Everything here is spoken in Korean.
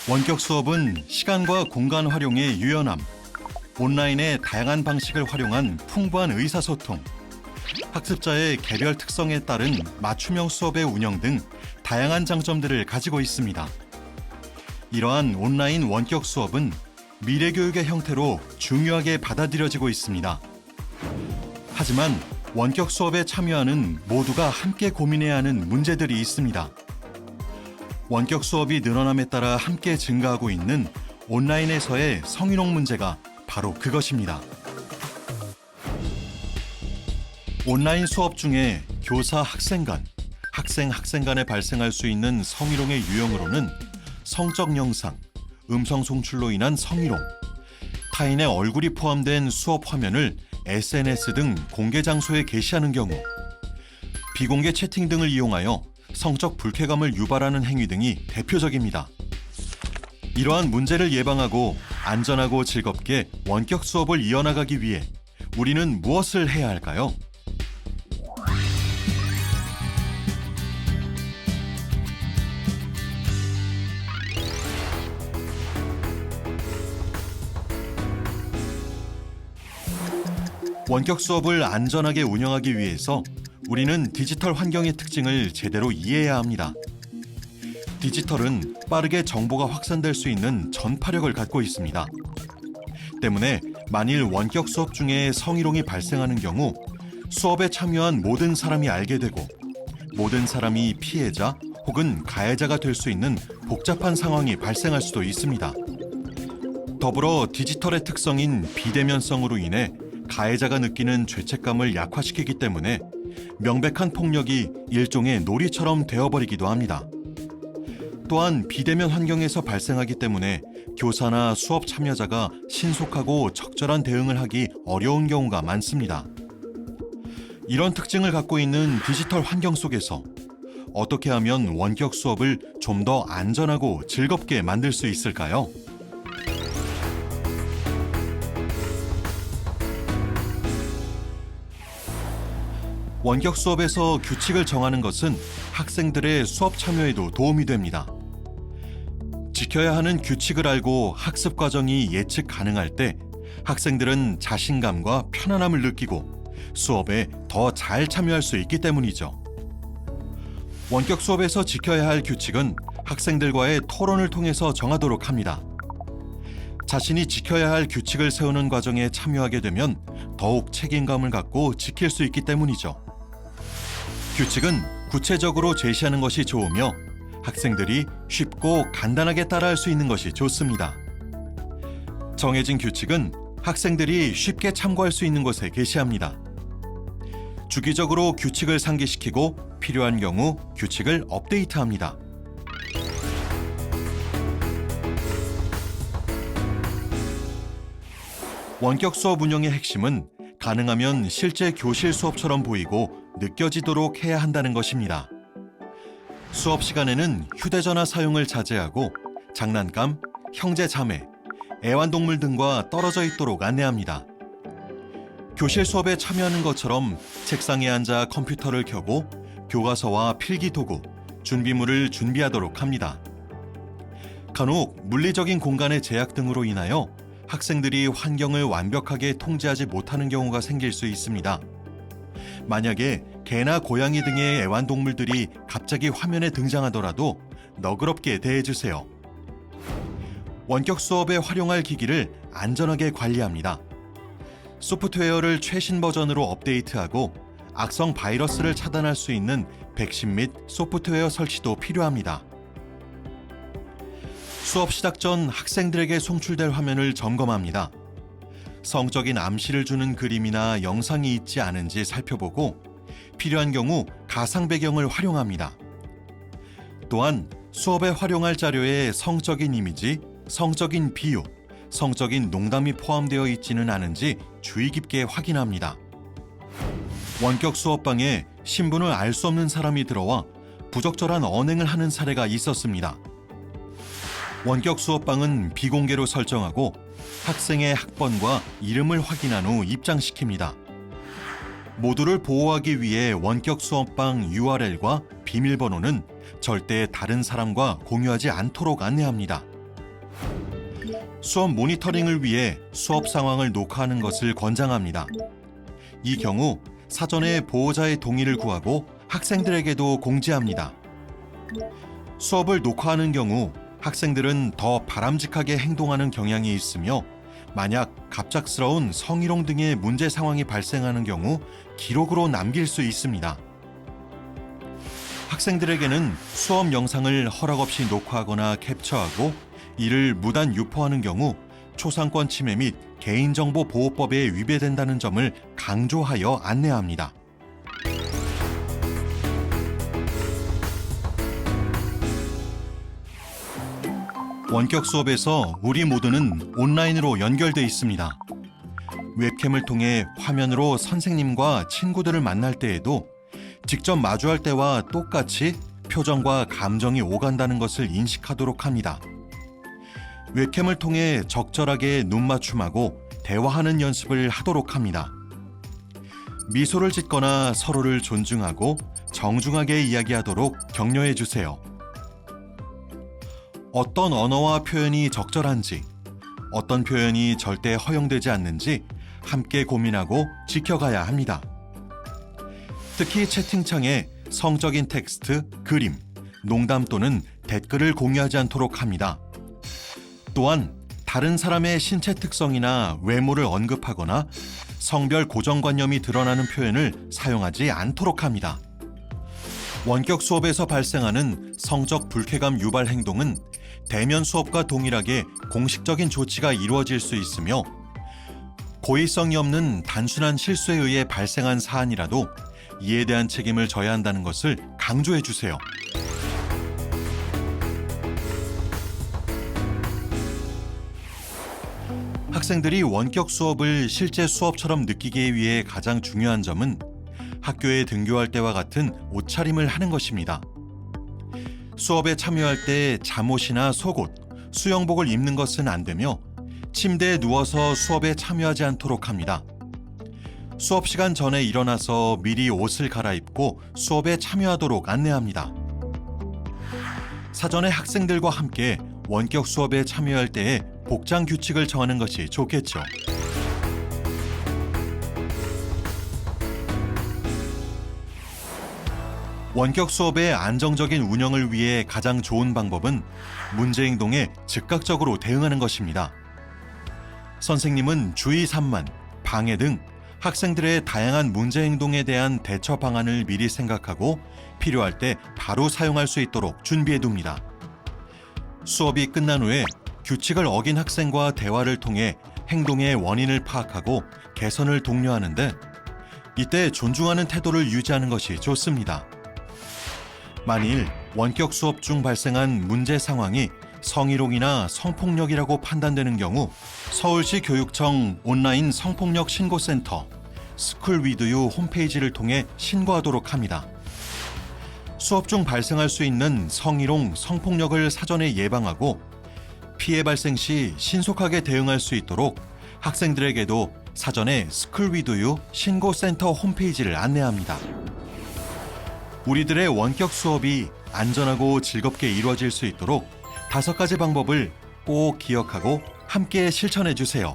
원격 수업은 시간과 공간 활용의 유연함, 온라인의 다양한 방식을 활용한 풍부한 의사소통, 학습자의 개별 특성에 따른 맞춤형 수업의 운영 등 다양한 장점들을 가지고 있습니다. 이러한 온라인 원격 수업은 미래 교육의 형태로 중요하게 받아들여지고 있습니다. 하지만 원격 수업에 참여하는 모두가 함께 고민해야 하는 문제들이 있습니다. 원격 수업이 늘어남에 따라 함께 증가하고 있는 온라인에서의 성희롱 문제가 바로 그것입니다. 온라인 수업 중에 교사 학생 간, 학생 간에 발생할 수 있는 성희롱의 유형으로는 성적 영상, 음성 송출로 인한 성희롱, 타인의 얼굴이 포함된 수업 화면을 SNS 등 공개 장소에 게시하는 경우, 비공개 채팅 등을 이용하여 성적 불쾌감을 유발하는 행위 등이 대표적입니다. 이러한 문제를 예방하고 안전하고 즐겁게 원격 수업을 이어나가기 위해 우리는 무엇을 해야 할까요? 원격 수업을 안전하게 운영하기 위해서 우리는 디지털 환경의 특징을 제대로 이해해야 합니다. 디지털은 빠르게 정보가 확산될 수 있는 전파력을 갖고 있습니다. 때문에 만일 원격 수업 중에 성희롱이 발생하는 경우 수업에 참여한 모든 사람이 알게 되고 모든 사람이 피해자 혹은 가해자가 될 수 있는 복잡한 상황이 발생할 수도 있습니다. 더불어 디지털의 특성인 비대면성으로 인해 가해자가 느끼는 죄책감을 약화시키기 때문에 명백한 폭력이 일종의 놀이처럼 되어버리기도 합니다. 또한 비대면 환경에서 발생하기 때문에 교사나 수업 참여자가 신속하고 적절한 대응을 하기 어려운 경우가 많습니다. 이런 특징을 갖고 있는 디지털 환경 속에서 어떻게 하면 원격 수업을 좀 더 안전하고 즐겁게 만들 수 있을까요? 원격 수업에서 규칙을 정하는 것은 학생들의 수업 참여에도 도움이 됩니다. 지켜야 하는 규칙을 알고 학습 과정이 예측 가능할 때 학생들은 자신감과 편안함을 느끼고 수업에 더 잘 참여할 수 있기 때문이죠. 원격 수업에서 지켜야 할 규칙은 학생들과의 토론을 통해서 정하도록 합니다. 자신이 지켜야 할 규칙을 세우는 과정에 참여하게 되면 더욱 책임감을 갖고 지킬 수 있기 때문이죠. 규칙은 구체적으로 제시하는 것이 좋으며 학생들이 쉽고 간단하게 따라할 수 있는 것이 좋습니다. 정해진 규칙은 학생들이 쉽게 참고할 수 있는 곳에 게시합니다. 주기적으로 규칙을 상기시키고 필요한 경우 규칙을 업데이트합니다. 원격 수업 운영의 핵심은 가능하면 실제 교실 수업처럼 보이고 느껴지도록 해야 한다는 것입니다. 수업 시간에는 휴대전화 사용을 자제하고 장난감, 형제 자매, 애완동물 등과 떨어져 있도록 안내합니다. 교실 수업에 참여하는 것처럼 책상에 앉아 컴퓨터를 켜고 교과서와 필기 도구, 준비물을 준비하도록 합니다. 간혹 물리적인 공간의 제약 등으로 인하여 학생들이 환경을 완벽하게 통제하지 못하는 경우가 생길 수 있습니다. 만약에 개나 고양이 등의 애완동물들이 갑자기 화면에 등장하더라도 너그럽게 대해주세요. 원격 수업에 활용할 기기를 안전하게 관리합니다. 소프트웨어를 최신 버전으로 업데이트하고 악성 바이러스를 차단할 수 있는 백신 및 소프트웨어 설치도 필요합니다. 수업 시작 전 학생들에게 송출될 화면을 점검합니다. 성적인 암시를 주는 그림이나 영상이 있지 않은지 살펴보고 필요한 경우 가상 배경을 활용합니다. 또한 수업에 활용할 자료에 성적인 이미지, 성적인 비유, 성적인 농담이 포함되어 있지는 않은지 주의 깊게 확인합니다. 원격 수업방에 신분을 알 수 없는 사람이 들어와 부적절한 언행을 하는 사례가 있었습니다. 원격 수업방은 비공개로 설정하고 학생의 학번과 이름을 확인한 후 입장시킵니다. 모두를 보호하기 위해 원격 수업방 URL과 비밀번호는 절대 다른 사람과 공유하지 않도록 안내합니다. 수업 모니터링을 위해 수업 상황을 녹화하는 것을 권장합니다. 이 경우 사전에 보호자의 동의를 구하고 학생들에게도 공지합니다. 수업을 녹화하는 경우 학생들은 더 바람직하게 행동하는 경향이 있으며 만약 갑작스러운 성희롱 등의 문제 상황이 발생하는 경우 기록으로 남길 수 있습니다. 학생들에게는 수업 영상을 허락 없이 녹화하거나 캡처하고 이를 무단 유포하는 경우 초상권 침해 및 개인정보 보호법에 위배된다는 점을 강조하여 안내합니다. 원격 수업에서 우리 모두는 온라인으로 연결돼 있습니다. 웹캠을 통해 화면으로 선생님과 친구들을 만날 때에도 직접 마주할 때와 똑같이 표정과 감정이 오간다는 것을 인식하도록 합니다. 웹캠을 통해 적절하게 눈 맞춤하고 대화하는 연습을 하도록 합니다. 미소를 짓거나 서로를 존중하고 정중하게 이야기하도록 격려해 주세요. 어떤 언어와 표현이 적절한지, 어떤 표현이 절대 허용되지 않는지 함께 고민하고 지켜가야 합니다. 특히 채팅창에 성적인 텍스트, 그림, 농담 또는 댓글을 공유하지 않도록 합니다. 또한 다른 사람의 신체 특성이나 외모를 언급하거나 성별 고정관념이 드러나는 표현을 사용하지 않도록 합니다. 원격 수업에서 발생하는 성적 불쾌감 유발 행동은 대면 수업과 동일하게 공식적인 조치가 이루어질 수 있으며 고의성이 없는 단순한 실수에 의해 발생한 사안이라도 이에 대한 책임을 져야 한다는 것을 강조해 주세요. 학생들이 원격 수업을 실제 수업처럼 느끼기 위해 가장 중요한 점은 학교에 등교할 때와 같은 옷차림을 하는 것입니다. 수업에 참여할 때 잠옷이나 속옷, 수영복을 입는 것은 안 되며 침대에 누워서 수업에 참여하지 않도록 합니다. 수업 시간 전에 일어나서 미리 옷을 갈아입고 수업에 참여하도록 안내합니다. 사전에 학생들과 함께 원격 수업에 참여할 때의 복장 규칙을 정하는 것이 좋겠죠. 원격 수업의 안정적인 운영을 위해 가장 좋은 방법은 문제 행동에 즉각적으로 대응하는 것입니다. 선생님은 주의 산만, 방해 등 학생들의 다양한 문제 행동에 대한 대처 방안을 미리 생각하고 필요할 때 바로 사용할 수 있도록 준비해 둡니다. 수업이 끝난 후에 규칙을 어긴 학생과 대화를 통해 행동의 원인을 파악하고 개선을 독려하는데 이때 존중하는 태도를 유지하는 것이 좋습니다. 만일 원격 수업 중 발생한 문제 상황이 성희롱이나 성폭력이라고 판단되는 경우 서울시 교육청 온라인 성폭력 신고센터 스쿨 위드 유 홈페이지를 통해 신고하도록 합니다. 수업 중 발생할 수 있는 성희롱, 성폭력을 사전에 예방하고 피해 발생 시 신속하게 대응할 수 있도록 학생들에게도 사전에 스쿨 위드 유 신고센터 홈페이지를 안내합니다. 우리들의 원격 수업이 안전하고 즐겁게 이루어질 수 있도록 5가지 방법을 꼭 기억하고 함께 실천해 주세요.